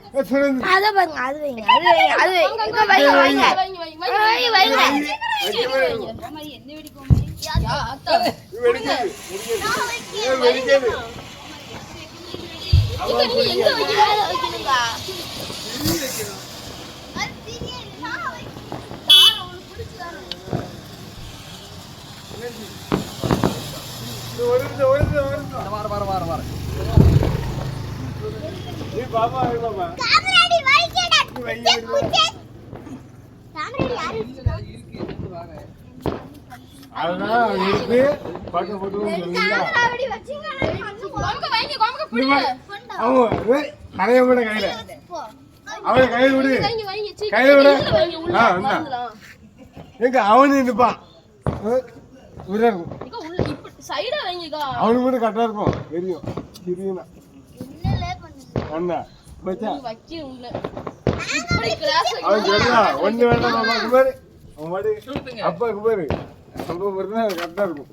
அத பாருங்க அது வைங்க அது வைங்க அது வைங்க இங்க வைங்க வைங்க வைங்க மாமா என்ன வெடி போமே யா அத்தா வெடிங்க இது வெடிக்குது இங்க நீங்க எங்க வைக்கிறீங்க வைக்கிறீங்க இது வைக்கணும் அது சீரியல் நான் வைக்கிறேன் நான் உங்களுக்கு பிடிச்சு தரேன் இது ஒரு வர நீ பாபா ஐ பாபா காமராடி வைக்கடா காமராடி யாரு இருக்கு வந்து வாங்க அதான் இருக்கு பாட்டு போட்டு சொல்லுங்க காமராடி வச்சிங்க கோமக வைங்க கோமக புடி அவ நிறைய கூட கையில அவளை கையில விடு கையில விடு எங்க அவனு நிப்பான் உள்ள உள்ள இப்ப சைடா வைங்கக்கா அவனு கூட கரெக்டா இருக்கும் தெரியும் தெரியுமா என்னல பண்ணுங்க அண்ணா பச்சா வச்சி உள்ள இப்படி கிளாஸ் அவன் சொல்றா ஒண்ணு வேண்டாம் மாமா குமார் அவன் மாடி அப்பா குமார் அப்பா வரதா கரெக்டா இருக்கும்